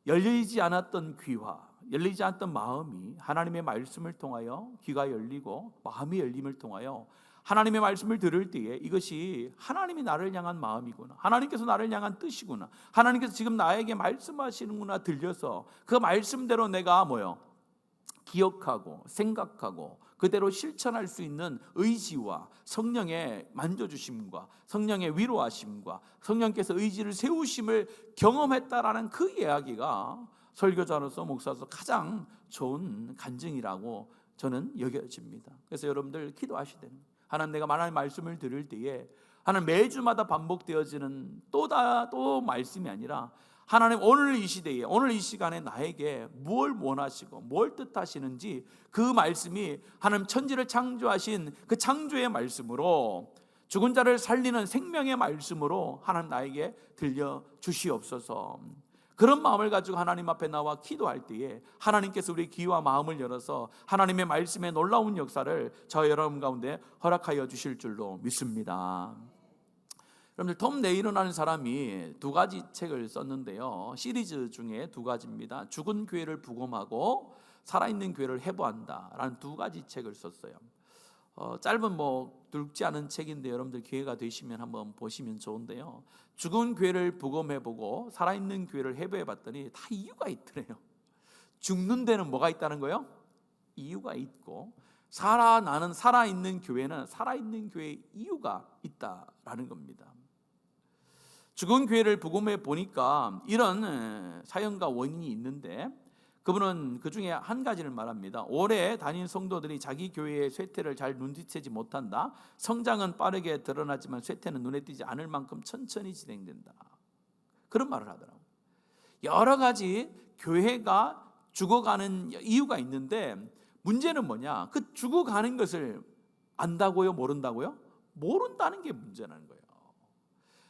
열리지 않았던 귀와 열리지 않았던 마음이 하나님의 말씀을 통하여 귀가 열리고 마음이 열림을 통하여 하나님의 말씀을 들을 때에 이것이 하나님이 나를 향한 마음이구나, 하나님께서 나를 향한 뜻이구나, 하나님께서 지금 나에게 말씀하시는구나 들려서 그 말씀대로 내가 기억하고 생각하고 그대로 실천할 수 있는 의지와 성령의 만져주심과 성령의 위로하심과 성령께서 의지를 세우심을 경험했다라는 그 이야기가 설교자로서 목사로서 가장 좋은 간증이라고 저는 여겨집니다. 그래서 여러분들 기도하시되, 하나님, 내가 하나님의 말씀을 들을 때에 하나님 매주마다 반복되어지는 또 말씀이 아니라 하나님 오늘 이 시대에, 오늘 이 시간에 나에게 무엇을 원하시고 뭘 뜻하시는지 그 말씀이 하나님 천지를 창조하신 그 창조의 말씀으로, 죽은 자를 살리는 생명의 말씀으로 하나님 나에게 들려주시옵소서. 그런 마음을 가지고 하나님 앞에 나와 기도할 때에 하나님께서 우리 귀와 마음을 열어서 하나님의 말씀의 놀라운 역사를 저 여러분 가운데 허락하여 주실 줄로 믿습니다. 여러분들, 톰 네일이라는 사람이 두 가지 책을 썼는데요, 시리즈 중에 두 가지입니다. 죽은 교회를 부검하고 살아있는 교회를 회복한다 라는 두 가지 책을 썼어요. 짧은 굵지 않은 책인데 여러분들 기회가 되시면 한번 보시면 좋은데요, 죽은 교회를 부검해보고 살아있는 교회를 회복해봤더니 다 이유가 있더래요. 죽는 데는 뭐가 있다는 거예요? 이유가 있고, 살아있는 교회는 살아있는 교회의 이유가 있다라는 겁니다. 죽은 교회를 부검해 보니까 이런 사연과 원인이 있는데, 그분은 그 중에 한 가지를 말합니다. 오래 다닌 성도들이 자기 교회의 쇠퇴를 잘 눈치채지 못한다. 성장은 빠르게 드러나지만 쇠퇴는 눈에 띄지 않을 만큼 천천히 진행된다. 그런 말을 하더라고요. 여러 가지 교회가 죽어가는 이유가 있는데 문제는 뭐냐? 그 죽어가는 것을 안다고요? 모른다고요? 모른다는 게 문제라는 거예요.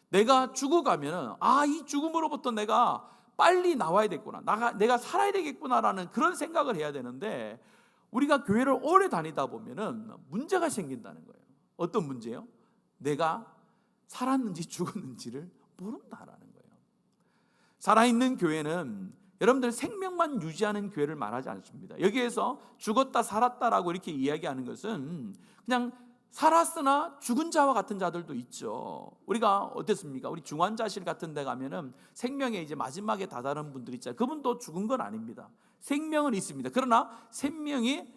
내가 죽어가면 이 죽음으로부터 내가 빨리 나와야 되겠구나, 내가 살아야 되겠구나라는 그런 생각을 해야 되는데, 우리가 교회를 오래 다니다 보면은 문제가 생긴다는 거예요. 어떤 문제요? 내가 살았는지 죽었는지를 모른다라는 거예요. 살아있는 교회는 여러분들 생명만 유지하는 교회를 말하지 않습니다. 여기에서 죽었다 살았다라고 이렇게 이야기하는 것은 그냥 살았으나 죽은 자와 같은 자들도 있죠. 우리가 어땠습니까? 우리 중환자실 같은 데 가면은 생명의 이제 마지막에 다다른 분들 있잖아요. 그분도 죽은 건 아닙니다. 생명은 있습니다. 그러나 생명이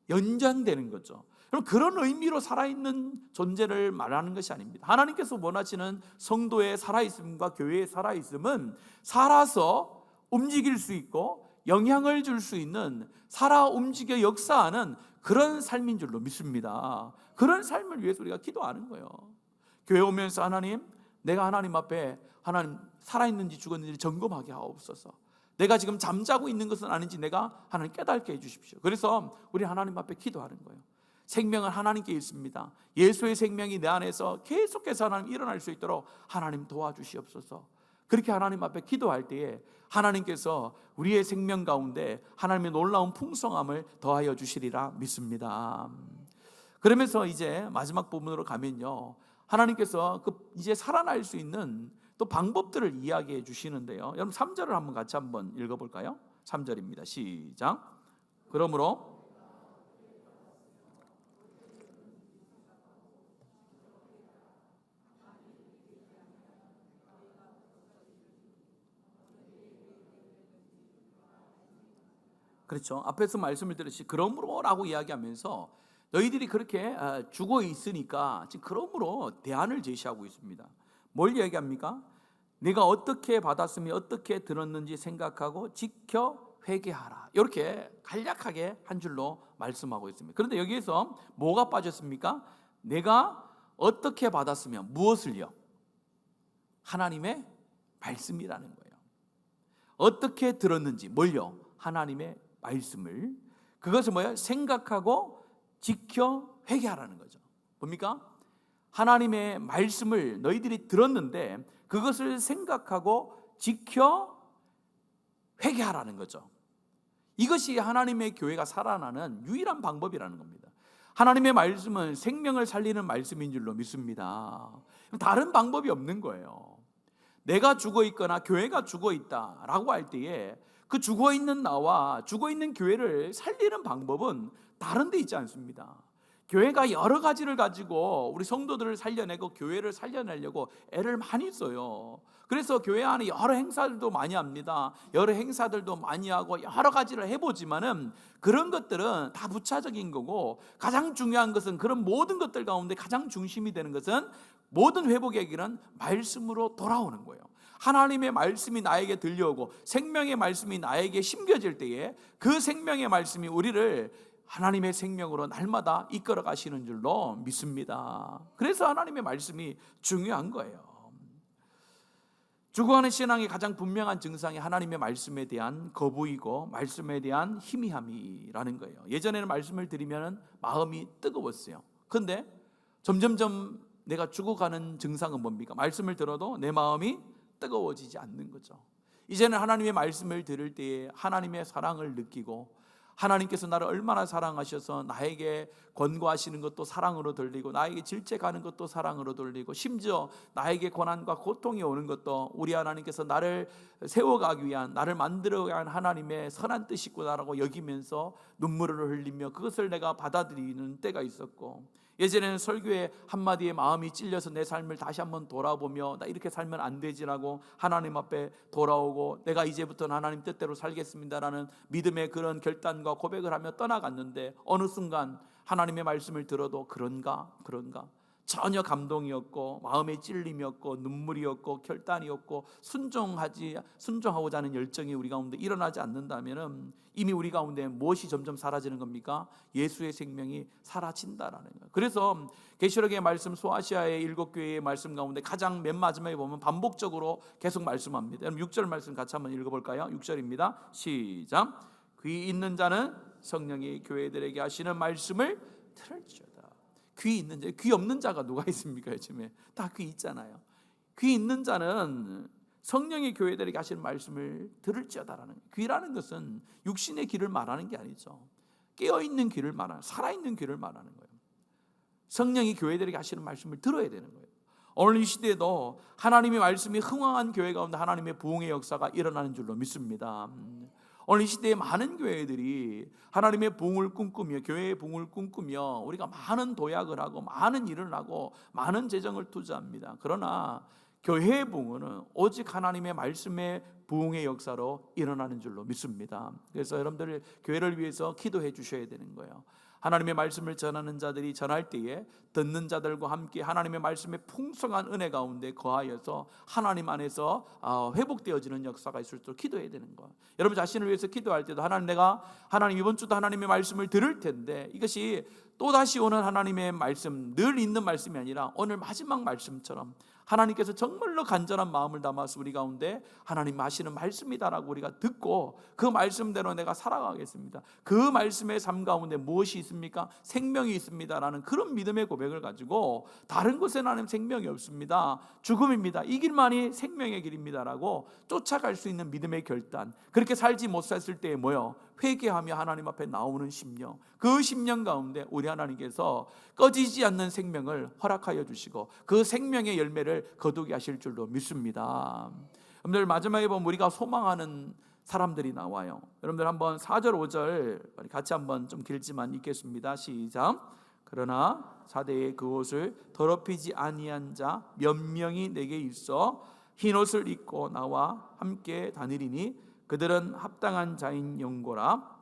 연장되는 거죠. 그럼 그런 의미로 살아있는 존재를 말하는 것이 아닙니다. 하나님께서 원하시는 성도의 살아있음과 교회의 살아있음은 살아서 움직일 수 있고 영향을 줄 수 있는, 살아 움직여 역사하는 그런 삶인 줄로 믿습니다. 그런 삶을 위해서 우리가 기도하는 거예요. 교회 오면서 하나님, 내가 하나님 앞에 하나님 살아있는지 죽었는지 점검하게 하옵소서. 내가 지금 잠자고 있는 것은 아닌지 내가 하나님 깨닫게 해주십시오. 그래서 우리 하나님 앞에 기도하는 거예요. 생명은 하나님께 있습니다. 예수의 생명이 내 안에서 계속해서 하나님 일어날 수 있도록 하나님 도와주시옵소서. 그렇게 하나님 앞에 기도할 때에 하나님께서 우리의 생명 가운데 하나님의 놀라운 풍성함을 더하여 주시리라 믿습니다. 그러면서 이제 마지막 부분으로 가면요, 하나님께서 이제 살아날 수 있는 또 방법들을 이야기해 주시는데요. 여러분 3절을 한번 같이 한번 읽어볼까요? 3절입니다. 시작. 그러므로 그렇죠. 앞에서 말씀을 들으시 그러므로라고 이야기하면서 너희들이 그렇게 죽어 있으니까 지금 그러므로 대안을 제시하고 있습니다. 뭘 이야기합니까? 내가 어떻게 받았으며 어떻게 들었는지 생각하고 지켜 회개하라. 이렇게 간략하게 한 줄로 말씀하고 있습니다. 그런데 여기에서 뭐가 빠졌습니까? 내가 어떻게 받았으며 무엇을요? 하나님의 말씀이라는 거예요. 어떻게 들었는지 뭘요? 하나님의 말씀을, 그것을 뭐야? 생각하고 지켜 회개하라는 거죠. 뭡니까? 하나님의 말씀을 너희들이 들었는데 그것을 생각하고 지켜 회개하라는 거죠. 이것이 하나님의 교회가 살아나는 유일한 방법이라는 겁니다. 하나님의 말씀은 생명을 살리는 말씀인 줄로 믿습니다. 다른 방법이 없는 거예요. 내가 죽어 있거나 교회가 죽어 있다라고 할 때에 그 죽어 있는 나와 죽어 있는 교회를 살리는 방법은 다른 데 있지 않습니다. 교회가 여러 가지를 가지고 우리 성도들을 살려내고 교회를 살려내려고 애를 많이 써요. 그래서 교회 안에 여러 행사들도 많이 합니다. 여러 행사들도 많이 하고 여러 가지를 해보지만은 그런 것들은 다 부차적인 거고, 가장 중요한 것은 그런 모든 것들 가운데 가장 중심이 되는 것은 모든 회복의 길은 말씀으로 돌아오는 거예요. 하나님의 말씀이 나에게 들려오고 생명의 말씀이 나에게 심겨질 때에 그 생명의 말씀이 우리를 하나님의 생명으로 날마다 이끌어 가시는 줄로 믿습니다. 그래서 하나님의 말씀이 중요한 거예요. 죽어가는 신앙의 가장 분명한 증상이 하나님의 말씀에 대한 거부이고 말씀에 대한 희미함이라는 거예요. 예전에는 말씀을 드리면 마음이 뜨거웠어요. 그런데 점점점 내가 죽어가는 증상은 뭡니까? 말씀을 들어도 내 마음이 뜨거워지지 않는 거죠. 이제는 하나님의 말씀을 들을 때에 하나님의 사랑을 느끼고, 하나님께서 나를 얼마나 사랑하셔서 나에게 권고하시는 것도 사랑으로 들리고, 나에게 질책하는 것도 사랑으로 들리고, 심지어 나에게 고난과 고통이 오는 것도 우리 하나님께서 나를 세워가기 위한, 나를 만들어가기 위한 하나님의 선한 뜻이구나라고 여기면서 눈물을 흘리며 그것을 내가 받아들이는 때가 있었고, 예전에는 설교에 한마디에 마음이 찔려서 내 삶을 다시 한번 돌아보며 나 이렇게 살면 안 되지라고 하나님 앞에 돌아오고, 내가 이제부터는 하나님 뜻대로 살겠습니다라는 믿음의 그런 결단과 고백을 하며 떠나갔는데, 어느 순간 하나님의 말씀을 들어도 그런가 전혀 감동이었고 마음의 찔림이었고 눈물이었고 결단이었고 순종하고자 하는 열정이 우리 가운데 일어나지 않는다면 이미 우리 가운데 무엇이 점점 사라지는 겁니까? 예수의 생명이 사라진다라는 거예요. 그래서 계시록의 말씀, 소아시아의 7교회의 말씀 가운데 가장 맨 마지막에 보면 반복적으로 계속 말씀합니다. 여러분 6절 말씀 같이 한번 읽어볼까요? 6절입니다. 시작. 귀 있는 자는 성령이 교회들에게 하시는 말씀을 들을지어다. 귀 있는 자, 귀 없는 자가 누가 있습니까? 요즘에 다 귀 있잖아요. 귀 있는 자는 성령이 교회들에게 하시는 말씀을 들을지어다라는, 귀라는 것은 육신의 귀를 말하는 게 아니죠. 깨어있는 귀를 말하는, 살아있는 귀를 말하는 거예요. 성령이 교회들에게 하시는 말씀을 들어야 되는 거예요. 오늘 이 시대에도 하나님의 말씀이 흥황한 교회 가운데 하나님의 부흥의 역사가 일어나는 줄로 믿습니다. 오늘 이 시대에 많은 교회들이 하나님의 부흥을 꿈꾸며, 교회의 부흥을 꿈꾸며 우리가 많은 도약을 하고 많은 일을 하고 많은 재정을 투자합니다. 그러나 교회의 부흥은 오직 하나님의 말씀의 부흥의 역사로 일어나는 줄로 믿습니다. 그래서 여러분들 교회를 위해서 기도해 주셔야 되는 거예요. 하나님의 말씀을 전하는 자들이 전할 때에 듣는 자들과 함께 하나님의 말씀의 풍성한 은혜 가운데 거하여서 하나님 안에서 회복되어지는 역사가 있을 줄 기도해야 되는 거예요. 여러분 자신을 위해서 기도할 때도 하나님 이번 주도 하나님의 말씀을 들을 텐데, 이것이 또다시 오는 하나님의 말씀, 늘 있는 말씀이 아니라 오늘 마지막 말씀처럼 하나님께서 정말로 간절한 마음을 담아서 우리 가운데 하나님 하시는 말씀이다라고 우리가 듣고 그 말씀대로 내가 살아가겠습니다, 그 말씀의 삶 가운데 무엇이 있습니까? 생명이 있습니다라는 그런 믿음의 고백을 가지고, 다른 곳에는 하나님 생명이 없습니다, 죽음입니다, 이 길만이 생명의 길입니다라고 쫓아갈 수 있는 믿음의 결단, 그렇게 살지 못했을 때에 뭐요? 회개하며 하나님 앞에 나오는 심령, 그 심령 가운데 우리 하나님께서 꺼지지 않는 생명을 허락하여 주시고 그 생명의 열매를 거두게 하실 줄로 믿습니다. 여러분들 마지막에 보면 우리가 소망하는 사람들이 나와요. 여러분들 한번 4절 5절 같이 한번 좀 길지만 읽겠습니다. 시작. 그러나 사대의 그 옷을 더럽히지 아니한 자 몇 명이 내게 있어 흰 옷을 입고 나와 함께 다니리니 그들은 합당한 자인 영고라.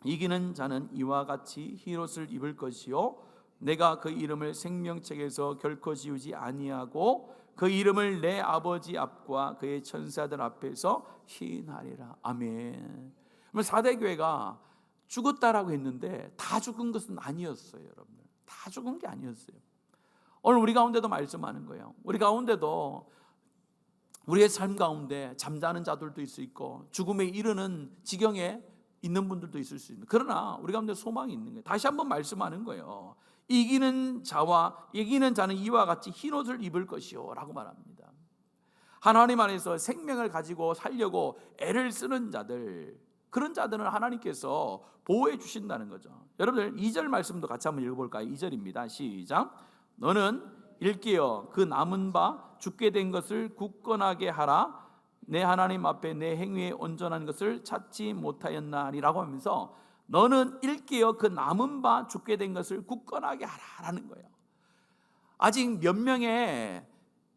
이기는 자는 이와 같이 흰 옷을 입을 것이요 내가 그 이름을 생명책에서 결코 지우지 아니하고 그 이름을 내 아버지 앞과 그의 천사들 앞에서 시인하리라. 아멘. 4대 교회가 죽었다라고 했는데 다 죽은 것은 아니었어요. 여러분들 다 죽은 게 아니었어요. 오늘 우리 가운데도 말씀하는 거예요. 우리 가운데도 우리의 삶 가운데 잠자는 자들도 있을 수 있고 죽음에 이르는 지경에 있는 분들도 있을 수 있는, 그러나 우리 가운데 소망이 있는 거예요. 다시 한번 말씀하는 거예요. 이기는 자는 이와 같이 흰 옷을 입을 것이요 라고 말합니다. 하나님 안에서 생명을 가지고 살려고 애를 쓰는 자들, 그런 자들은 하나님께서 보호해 주신다는 거죠. 여러분들 2절 말씀도 같이 한번 읽어볼까요? 2절입니다. 시작. 너는 일깨어 그 남은 바 죽게 된 것을 굳건하게 하라. 내 하나님 앞에 내 행위에 온전한 것을 찾지 못하였나니라고 하면서 너는 일깨어 그 남은 바 죽게 된 것을 굳건하게 하라라는 거예요. 아직 몇 명의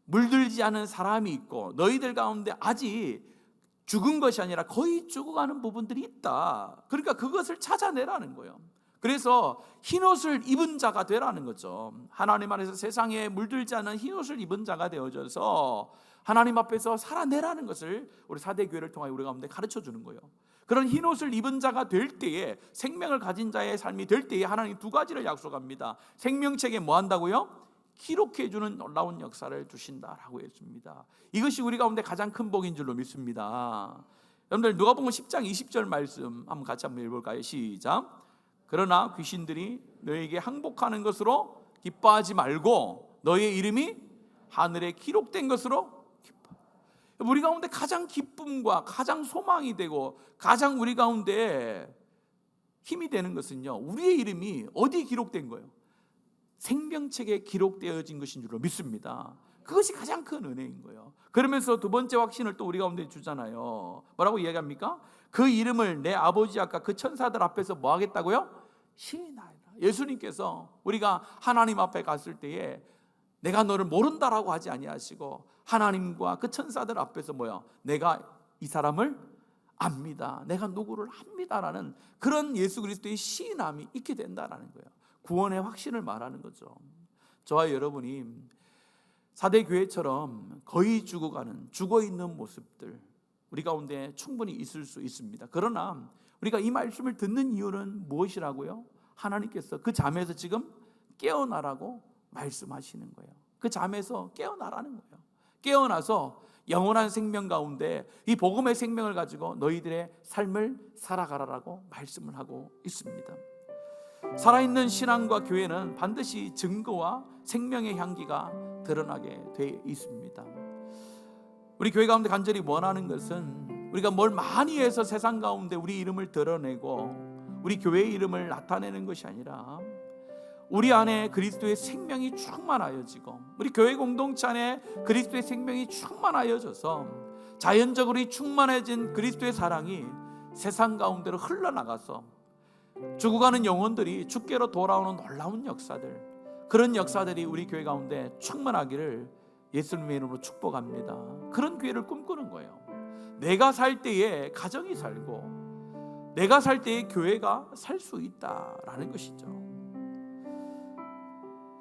물들지 않은 사람이 있고 너희들 가운데 아직 죽은 것이 아니라 거의 죽어가는 부분들이 있다. 그러니까 그것을 찾아내라는 거예요. 그래서 흰옷을 입은 자가 되라는 거죠. 하나님 안에서 세상에 물들지 않은 흰옷을 입은 자가 되어져서 하나님 앞에서 살아내라는 것을 우리 4대 교회를 통하여 우리 가운데 가르쳐 주는 거예요. 그런 흰옷을 입은 자가 될 때에, 생명을 가진 자의 삶이 될 때에 하나님 두 가지를 약속합니다. 생명책에 뭐 한다고요? 기록해 주는 놀라운 역사를 주신다라고 했습니다. 이것이 우리 가운데 가장 큰 복인 줄로 믿습니다. 여러분들 누가복음 10장 20절 말씀 한번 같이 한번 읽어볼까요? 시작. 그러나 귀신들이 너에게 항복하는 것으로 기뻐하지 말고 너의 이름이 하늘에 기록된 것으로 기뻐. 우리 가운데 가장 기쁨과 가장 소망이 되고 가장 우리 가운데 힘이 되는 것은요, 우리의 이름이 어디에 기록된 거예요? 생명책에 기록되어진 것인 줄로 믿습니다. 그것이 가장 큰 은혜인 거예요. 그러면서 두 번째 확신을 또 우리 가운데 주잖아요. 뭐라고 이야기합니까? 그 이름을 내 아버지 아까 그 천사들 앞에서 뭐 하겠다고요? 시인하리라. 예수님께서 우리가 하나님 앞에 갔을 때에 내가 너를 모른다라고 하지 아니하시고 하나님과 그 천사들 앞에서 뭐요? 내가 이 사람을 압니다, 내가 누구를 압니다라는 그런 예수 그리스도의 시인함이 있게 된다라는 거예요. 구원의 확신을 말하는 거죠. 저와 여러분이 4대 교회처럼 거의 죽어있는 모습들 우리 가운데 충분히 있을 수 있습니다. 그러나 우리가 이 말씀을 듣는 이유는 무엇이라고요? 하나님께서 그 잠에서 지금 깨어나라고 말씀하시는 거예요. 그 잠에서 깨어나라는 거예요. 깨어나서 영원한 생명 가운데 이 복음의 생명을 가지고 너희들의 삶을 살아가라라고 말씀을 하고 있습니다. 살아있는 신앙과 교회는 반드시 증거와 생명의 향기가 드러나게 돼 있습니다. 우리 교회 가운데 간절히 원하는 것은 우리가 뭘 많이 해서 세상 가운데 우리 이름을 드러내고 우리 교회의 이름을 나타내는 것이 아니라 우리 안에 그리스도의 생명이 충만하여지고 우리 교회 공동체 안에 그리스도의 생명이 충만하여져서 자연적으로 이 충만해진 그리스도의 사랑이 세상 가운데로 흘러나가서 죽어가는 영혼들이 주께로 돌아오는 놀라운 역사들, 그런 역사들이 우리 교회 가운데 충만하기를 예수님의 이름으로 축복합니다. 그런 교회를 꿈꾸는 거예요. 내가 살 때에 가정이 살고 내가 살 때에 교회가 살 수 있다라는 것이죠.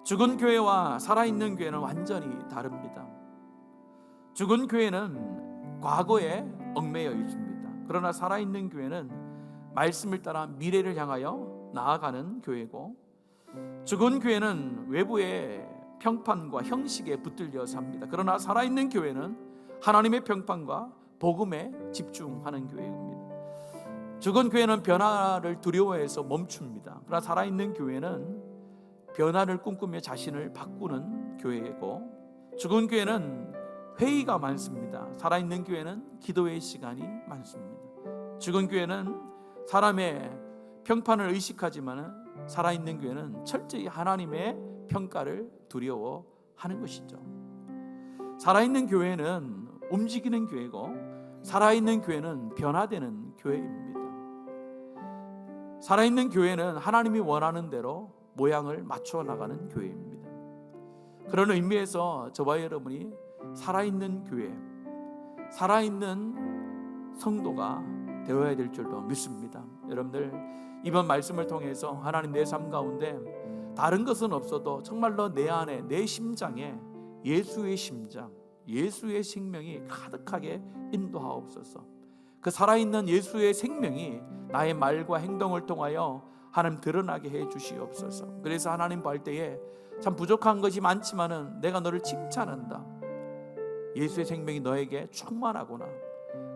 죽은 교회와 살아있는 교회는 완전히 다릅니다. 죽은 교회는 과거에 얽매여 있습니다. 그러나 살아있는 교회는 말씀을 따라 미래를 향하여 나아가는 교회고, 죽은 교회는 외부의 평판과 형식에 붙들려 삽니다. 그러나 살아있는 교회는 하나님의 평판과 복음에 집중하는 교회입니다. 죽은 교회는 변화를 두려워해서 멈춥니다. 그러나 살아있는 교회는 변화를 꿈꾸며 자신을 바꾸는 교회이고, 죽은 교회는 회의가 많습니다. 살아있는 교회는 기도의 시간이 많습니다. 죽은 교회는 사람의 평판을 의식하지만 살아있는 교회는 철저히 하나님의 평가를 두려워하는 것이죠. 살아있는 교회는 움직이는 교회고 살아있는 교회는 변화되는 교회입니다. 살아있는 교회는 하나님이 원하는 대로 모양을 맞춰 나가는 교회입니다. 그런 의미에서 저와 여러분이 살아있는 교회, 살아있는 성도가 되어야 될 줄로 믿습니다. 여러분들 이번 말씀을 통해서 하나님 내 삶 가운데 다른 것은 없어도 정말로 내 안에 내 심장에 예수의 심장, 예수의 생명이 가득하게 인도하옵소서. 그 살아있는 예수의 생명이 나의 말과 행동을 통하여 하나님 드러나게 해 주시옵소서. 그래서 하나님 볼 때에 참 부족한 것이 많지만은 내가 너를 칭찬한다. 예수의 생명이 너에게 충만하구나.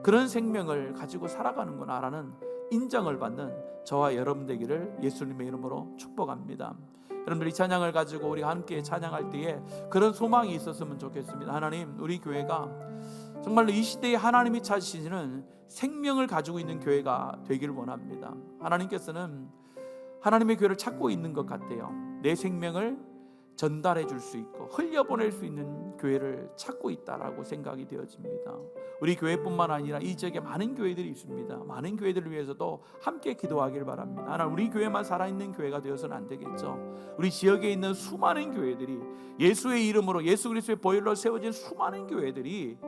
그런 생명을 가지고 살아가는구나 라는 인정을 받는 저와 여러분 되기를 예수님의 이름으로 축복합니다. 여러분들 이 찬양을 가지고 우리 함께 찬양할 때에 그런 소망이 있었으면 좋겠습니다. 하나님, 우리 교회가 정말로 이 시대에 하나님이 찾으시는 생명을 가지고 있는 교회가 되기를 원합니다. 하나님께서는 하나님의 교회를 찾고 있는 것 같아요. 내 생명을 전달해 줄 수 있고 흘려보낼 수 있는 교회를 찾고 있다라고 생각이 되어집니다. 우리 교회뿐만 아니라 이 지역에 많은 교회들이 있습니다. 많은 교회들을 위해서도 함께 기도하길 바랍니다. 하나, 우리 교회만 살아있는 교회가 되어서는 안 되겠죠. 우리 지역에 있는 수많은 교회들이 예수의 이름으로 예수 그리스도의 보혈로 세워진 수많은 교회들이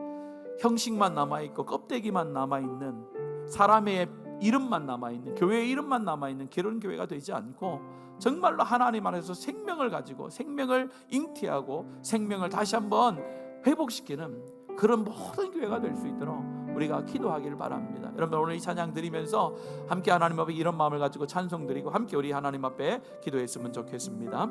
형식만 남아있고 껍데기만 남아있는, 사람의 이름만 남아있는, 교회의 이름만 남아있는 그런 교회가 되지 않고 정말로 하나님 안에서 생명을 가지고 생명을 잉태하고 생명을 다시 한번 회복시키는 그런 모든 교회가 될 수 있도록 우리가 기도하기를 바랍니다. 여러분, 오늘 이 찬양 드리면서 함께 하나님 앞에 이런 마음을 가지고 찬송 드리고 함께 우리 하나님 앞에 기도했으면 좋겠습니다.